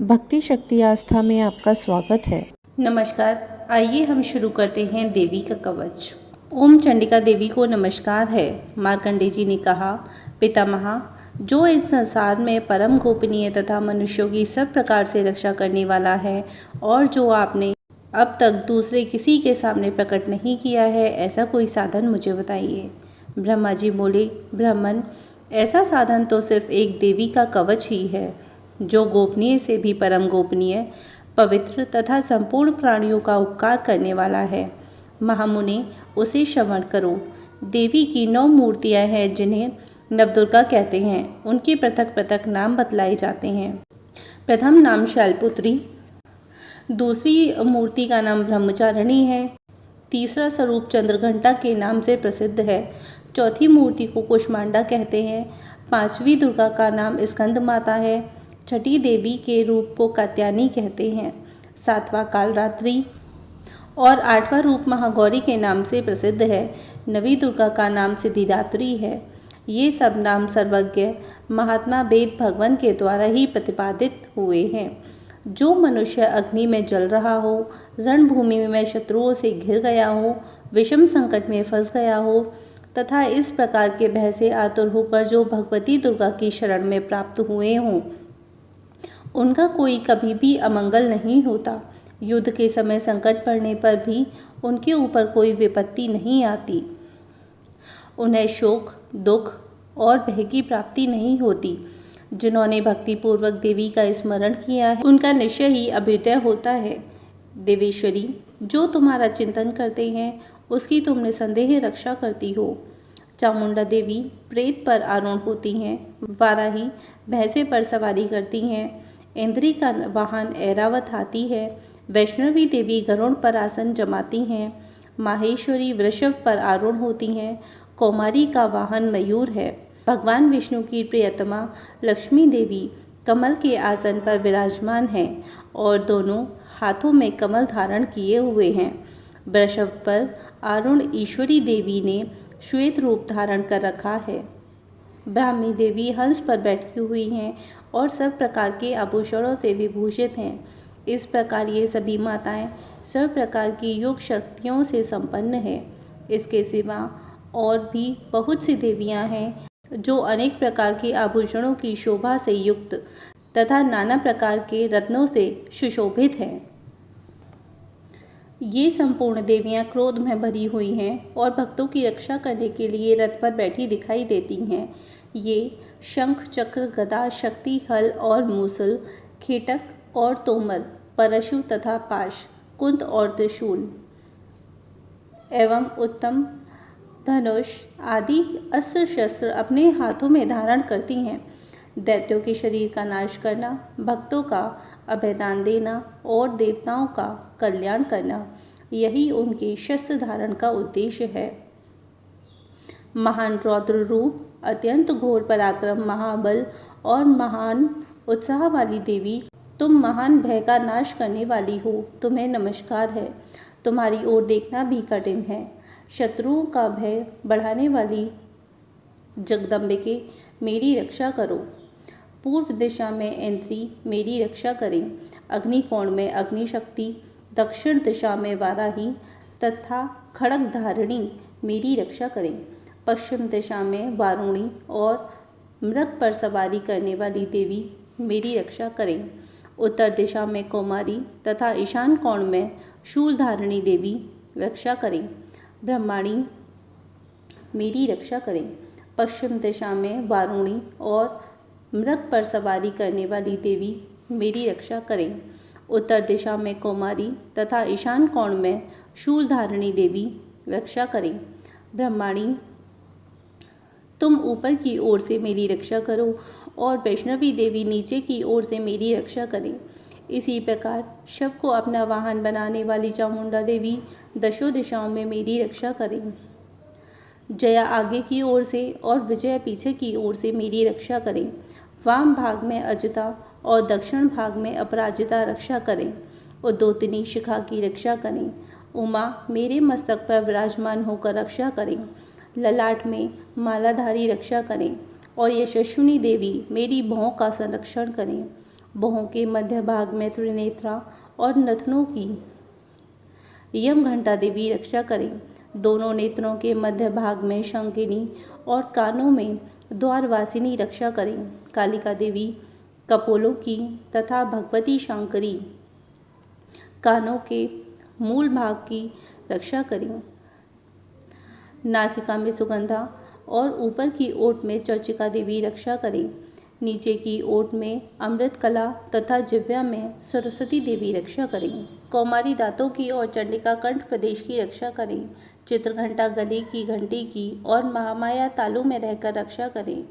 भक्ति शक्ति आस्था में आपका स्वागत है। नमस्कार। आइए हम शुरू करते हैं देवी का कवच। ओम चंडिका देवी को नमस्कार है। मार्कंडेय जी ने कहा, पितामहा, जो इस संसार में परम गोपनीय तथा मनुष्यों की सब प्रकार से रक्षा करने वाला है और जो आपने अब तक दूसरे किसी के सामने प्रकट नहीं किया है, ऐसा कोई साधन मुझे बताइए। ब्रह्मा जी बोले, ब्राह्मण, ऐसा साधन तो सिर्फ एक देवी का कवच ही है, जो गोपनीय से भी परम गोपनीय, पवित्र तथा संपूर्ण प्राणियों का उपकार करने वाला है। महामुनि, उसे श्रवण करो। देवी की 9 मूर्तियां हैं जिन्हें नवदुर्गा कहते हैं। उनके पृथक पृथक नाम बतलाए जाते हैं। प्रथम नाम शैलपुत्री, दूसरी मूर्ति का नाम ब्रह्मचारिणी है, तीसरा स्वरूप चंद्रघंटा के नाम से प्रसिद्ध है, चौथी मूर्ति को कुष्मांडा कहते हैं, पांचवी दुर्गा का नाम स्कंद माता है, छठी देवी के रूप को कात्यायनी कहते हैं, सातवां कालरात्रि और आठवां रूप महागौरी के नाम से प्रसिद्ध है, नवी दुर्गा का नाम सिद्धिदात्री है। ये सब नाम सर्वज्ञ महात्मा वेद भगवान के द्वारा ही प्रतिपादित हुए हैं। जो मनुष्य अग्नि में जल रहा हो, रणभूमि में शत्रुओं से घिर गया हो, विषम संकट में फंस गया हो तथा इस प्रकार के भय से आतुर होकर जो भगवती दुर्गा की शरण में प्राप्त हुए हों, उनका कोई कभी भी अमंगल नहीं होता। युद्ध के समय संकट पड़ने पर भी उनके ऊपर कोई विपत्ति नहीं आती। उन्हें शोक, दुख और भय की प्राप्ति नहीं होती। जिन्होंने भक्तिपूर्वक देवी का स्मरण किया है, उनका निश्चय ही अभ्युदय होता है। देवेश्वरी, जो तुम्हारा चिंतन करते हैं, उसकी तुम निसंदेह रक्षा करती हो। चामुंडा देवी प्रेत पर आरूढ़ होती हैं, वाराही भैंसे पर सवारी करती हैं, इंद्री का वाहन ऐरावत हाथी है, वैष्णवी देवी गरुड़ पर आसन जमाती हैं, माहेश्वरी वृषभ पर आरूढ़ होती हैं, कौमारी का वाहन मयूर है। भगवान विष्णु की प्रियतमा लक्ष्मी देवी कमल के आसन पर विराजमान हैं और दोनों हाथों में कमल धारण किए हुए हैं। वृषभ पर आरूढ़ ईश्वरी देवी ने श्वेत रूप धारण कर रखा है। ब्राह्मी देवी हंस पर बैठी हुई हैं और सब प्रकार के आभूषणों से विभूषित हैं। इस प्रकार ये सभी माताएं सब प्रकार की योग शक्तियों से संपन्न है। इसके सिवा और भी बहुत सी देवियां हैं जो अनेक प्रकार के आभूषणों की शोभा से युक्त तथा नाना प्रकार के रत्नों से सुशोभित हैं। ये संपूर्ण देवियां क्रोध में भरी हुई हैं और भक्तों की रक्षा करने के लिए रथ पर बैठी दिखाई देती हैं। ये शंख, चक्र, गदा, शक्ति, हल और मूसल, खेटक और तोमर, परशु तथा पाश, कुंत और त्रिशूल एवं उत्तम धनुष आदि अस्त्र शस्त्र अपने हाथों में धारण करती हैं। दैत्यों के शरीर का नाश करना, भक्तों का अभयदान देना और देवताओं का कल्याण करना, यही उनके शस्त्र धारण का उद्देश्य है। महान रौद्र रूप, अत्यंत घोर पराक्रम, महाबल और महान उत्साह वाली देवी, तुम महान भय का नाश करने वाली हो। तुम्हें नमस्कार है। तुम्हारी ओर देखना भी कठिन है। शत्रुओं का भय बढ़ाने वाली जगदम्बिके, मेरी रक्षा करो। पूर्व दिशा में इंद्री मेरी रक्षा करें, अग्निकोण में अग्निशक्ति, दक्षिण दिशा में वाराही तथा खड़ग धारिणी मेरी रक्षा करें, पश्चिम दिशा में वारुणी और मृग पर सवारी करने वाली देवी मेरी रक्षा करें, उत्तर दिशा में कौमारी तथा ईशान कोण में शूलधारिणी देवी रक्षा करें, ब्रह्माणी मेरी रक्षा करें, पश्चिम दिशा में वारुणी और मृग पर सवारी करने वाली देवी मेरी रक्षा करें, उत्तर दिशा में कौमारी तथा ईशान कोण में शूलधारिणी देवी रक्षा करें, ब्रह्माणी तुम ऊपर की ओर से मेरी रक्षा करो और वैष्णवी देवी नीचे की ओर से मेरी रक्षा करें। इसी प्रकार शव को अपना वाहन बनाने वाली चामुंडा देवी दशों दिशाओं में मेरी रक्षा करें। जया आगे की ओर से और विजय पीछे की ओर से मेरी रक्षा करें। वाम भाग में अजिता और दक्षिण भाग में अपराजिता रक्षा करें। उद्योतनी शिखा की रक्षा करें। उमा मेरे मस्तक पर विराजमान होकर रक्षा करें। ललाट में मालाधारी रक्षा करें और यशस्विनी देवी मेरी भौं का संरक्षण करें। बाहों के मध्य भाग में त्रिनेत्रा और नथनों की यम घंटा देवी रक्षा करें। दोनों नेत्रों के मध्य भाग में शंकिनी और कानों में द्वारवासिनी रक्षा करें। कालिका देवी कपोलों की तथा भगवती शंकरी कानों के मूल भाग की रक्षा करें। नासिका में सुगंधा और ऊपर की ओट में चर्चिका देवी रक्षा करें। नीचे की ओट में अमृत कला तथा जिह्वा में सरस्वती देवी रक्षा करें। कौमारी दांतों की और चंडिका कंठ प्रदेश की रक्षा करें। चित्रघंटा गले की घंटी की और महामाया तालु में रहकर रक्षा करें।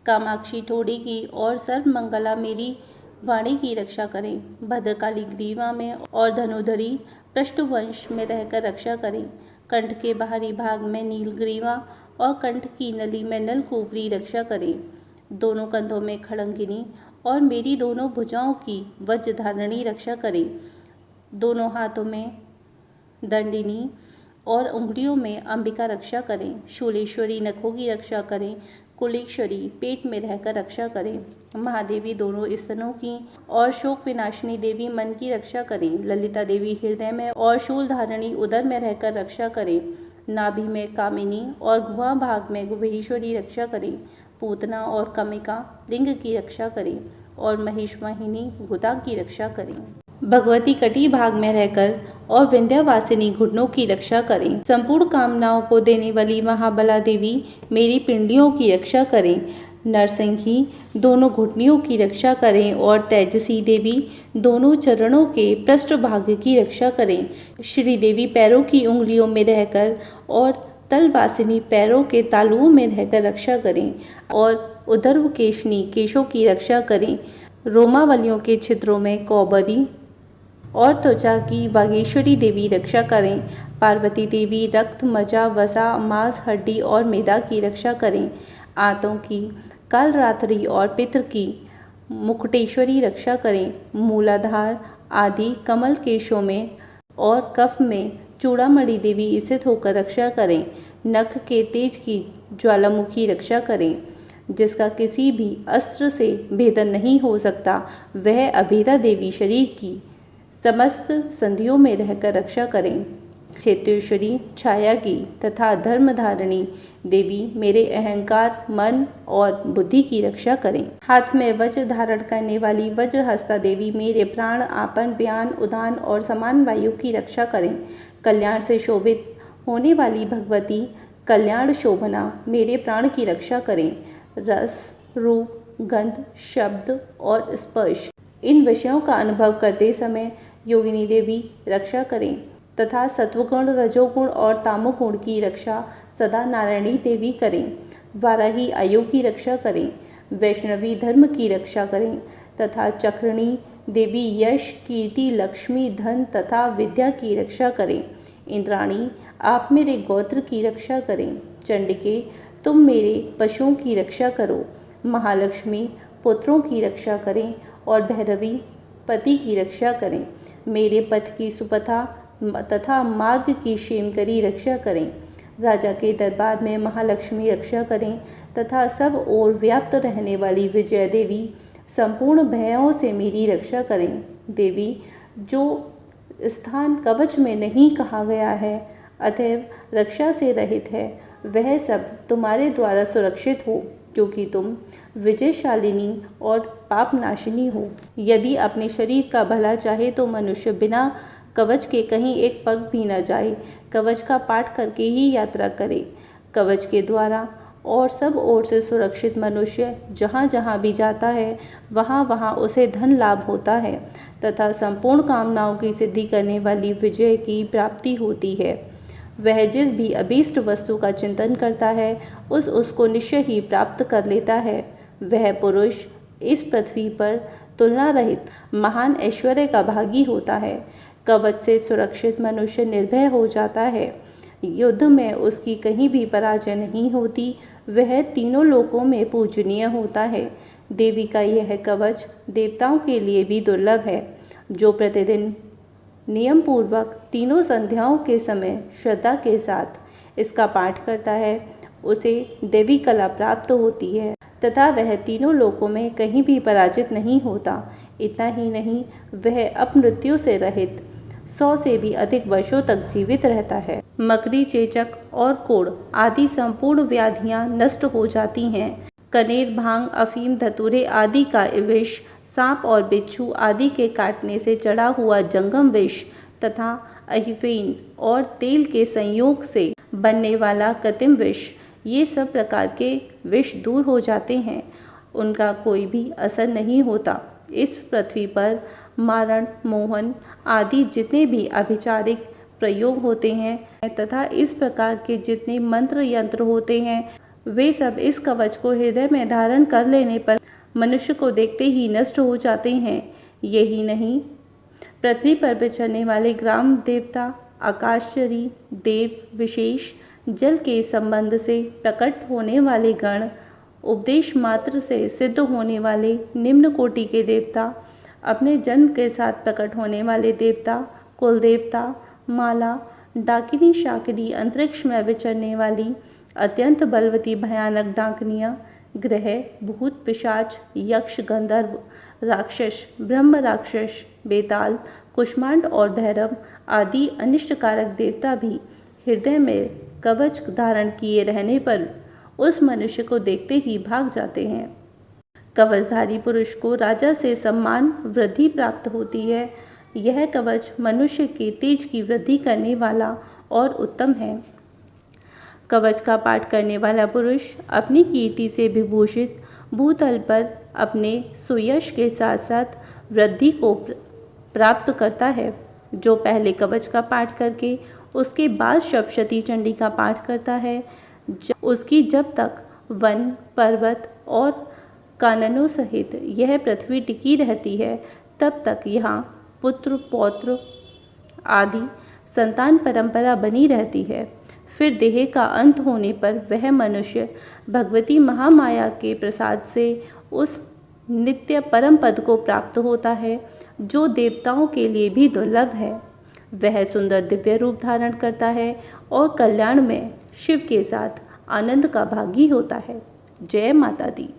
कामाक्षी ठोड़ी की और सर्वमंगला मेरी वाणी की रक्षा करें। भद्रकाली ग्रीवा में और धनुधरी पृष्ठवंश में रहकर रक्षा करें। कंठ के बाहरी भाग में नीलग्रीवा और कंठ की नली में नलकूबरी रक्षा करें। दोनों कंधों में खड़ंगिनी और मेरी दोनों भुजाओं की वज्रधारणी रक्षा करें। दोनों हाथों में दंडिनी और उंगलियों में अंबिका रक्षा करें। शूलेश्वरी नखों की रक्षा करें। कुलेश्वरी पेट में रहकर रक्षा करें। महादेवी दोनों स्तनों की और शोक विनाशिनी देवी मन की रक्षा करें। ललिता देवी हृदय में और शूलधारणी उदर में रहकर रक्षा करें। नाभि में कामिनी और गुहा भाग में गुहेश्वरी रक्षा करें। पूतना और कमिका लिंग की रक्षा करें और महिषवाहिनी गुदा की रक्षा करें। भगवती कटी भाग में रहकर और विंध्यावासिनी घुटनों की रक्षा करें। संपूर्ण कामनाओं को देने वाली महाबला देवी मेरी पिंडलियों की रक्षा करें। नरसिंही दोनों घुटनियों की रक्षा करें और तेजसी देवी दोनों चरणों के पृष्ठभाग की रक्षा करें। श्री देवी पैरों की उंगलियों में रहकर और तलवासिनी पैरों के तालुओं में रहकर रक्षा करें और उदरवकेशनी केशों की रक्षा करें। रोमावलियों के छिद्रों में कौबरी और त्वचा की बागेश्वरी देवी रक्षा करें। पार्वती देवी रक्त मजा वसा मांस हड्डी और मेदा की रक्षा करें। आंतों की कालरात्रि और पित्र की मुकुटेश्वरी रक्षा करें। मूलाधार आदि कमल केशों में और कफ में चूड़ामणि देवी स्थित होकर रक्षा करें। नख के तेज की ज्वालामुखी रक्षा करें। जिसका किसी भी अस्त्र से भेदन नहीं हो सकता, वह अभेदा देवी शरीर की समस्त संधियों में रहकर रक्षा करें। क्षेत्रेश्वरी छाया की तथा धर्मधारिणी देवी मेरे अहंकार मन और बुद्धि की रक्षा करें। हाथ में वज्र धारण करने वाली वज्रहस्ता देवी मेरे प्राण आपन व्यान उदान और समान वायु की रक्षा करें। कल्याण से शोभित होने वाली भगवती कल्याण शोभना मेरे प्राण की रक्षा करें। रस रूप गंध शब्द और स्पर्श इन विषयों का अनुभव करते समय योगिनी देवी रक्षा करें तथा सत्वगुण रजोगुण और तामोगुण की रक्षा सदा नारायणी देवी करें। वाराही आयु की रक्षा करें। वैष्णवी धर्म की रक्षा करें तथा चक्रणी देवी यश कीर्ति लक्ष्मी धन तथा विद्या की रक्षा करें। इंद्राणी आप मेरे गोत्र की रक्षा करें। चंडिके तुम मेरे पशुओं की रक्षा करो। महालक्ष्मी पुत्रों की रक्षा करें और भैरवी पति की रक्षा करें। मेरे पथ की सुपथा तथा मार्ग की क्षेमकरी रक्षा करें। राजा के दरबार में महालक्ष्मी रक्षा करें तथा सब ओर व्याप्त रहने वाली विजय देवी संपूर्ण भयों से मेरी रक्षा करें। देवी जो स्थान कवच में नहीं कहा गया है अतएव रक्षा से रहित है, वह सब तुम्हारे द्वारा सुरक्षित हो, क्योंकि तुम विजयशालिनी और पापनाशिनी हो। यदि अपने शरीर का भला चाहे तो मनुष्य बिना कवच के कहीं एक पग भी न जाए, कवच का पाठ करके ही यात्रा करे। कवच के द्वारा और सब ओर से सुरक्षित मनुष्य जहाँ जहाँ भी जाता है वहाँ वहाँ उसे धन लाभ होता है तथा संपूर्ण कामनाओं की सिद्धि करने वाली विजय की प्राप्ति होती है। वह जिस भी अभीष्ट वस्तु का चिंतन करता है उसको निश्चय ही प्राप्त कर लेता है। वह पुरुष इस पृथ्वी पर तुलना रहित महान ऐश्वर्य का भागी होता है। कवच से सुरक्षित मनुष्य निर्भय हो जाता है। युद्ध में उसकी कहीं भी पराजय नहीं होती। वह तीनों लोकों में पूजनीय होता है। देवी का यह कवच देवताओं के लिए भी दुर्लभ है। जो प्रतिदिन नियम पूर्वक तीनों संध्याओं के समय श्रद्धा के साथ इसका पाठ करता है उसे देवी कला प्राप्त होती है तथा वह तीनों लोकों में कहीं भी पराजित नहीं होता। इतना ही नहीं, वह अपमृत्यु से रहित 100 से भी अधिक वर्षों तक जीवित रहता है। मकड़ी, चेचक और कोढ़ आदि संपूर्ण व्याधियां नष्ट हो जाती हैं। कनेर, भांग, अफीम, धतूरे आदि का विष, सांप और बिच्छू आदि के काटने से चढ़ा हुआ जंगम विष तथा अहिफेन और तेल के संयोग से बनने वाला कृत्रिम विष, ये सब प्रकार के विष दूर हो जाते हैं, उनका कोई भी असर नहीं होता। इस पृथ्वी पर मारण, मोहन आदि जितने भी अभिचारिक प्रयोग होते हैं तथा इस प्रकार के जितने मंत्र यंत्र होते हैं, वे सब इस कवच को हृदय में धारण कर लेने पर मनुष्य को देखते ही नष्ट हो जाते हैं। यही नहीं, पृथ्वी पर विचरने वाले ग्राम देवता, आकाशचरी देव, विशेष जल के संबंध से प्रकट होने वाले गण, उपदेश मात्र से सिद्ध होने वाले निम्न कोटि के देवता, अपने जन्म के साथ प्रकट होने वाले देवता, कुल देवता, माला, डाकिनी, शाकिनी, अंतरिक्ष में विचरने वाली अत्यंत बलवती भयानक डाकनियाँ, ग्रह, भूत, पिशाच, यक्ष, गंधर्व, राक्षस, ब्रह्म राक्षस, बेताल, कुष्मांड और भैरव आदि अनिष्टकारक देवता भी हृदय में कवच धारण किए रहने पर उस मनुष्य को देखते ही भाग जाते हैं। कवचधारी पुरुष को राजा से सम्मान वृद्धि प्राप्त होती है। यह कवच मनुष्य के तेज की वृद्धि करने वाला और उत्तम है। कवच का पाठ करने वाला पुरुष अपनी कीर्ति से विभूषित भूतल पर अपने सुयश के साथ साथ वृद्धि को प्राप्त करता है। जो पहले कवच का पाठ करके उसके बाद सप्तशती चंडी का पाठ करता है, उसकी जब तक वन, पर्वत और काननों सहित यह पृथ्वी टिकी रहती है, तब तक यहाँ पुत्र, पौत्र आदि संतान परंपरा बनी रहती है। फिर देह का अंत होने पर वह मनुष्य भगवती महामाया के प्रसाद से उस नित्य परम पद को प्राप्त होता है, जो देवताओं के लिए भी दुर्लभ है। वह सुंदर दिव्य रूप धारण करता है और कल्याण में शिव के साथ आनंद का भागी होता है। जय माता दी।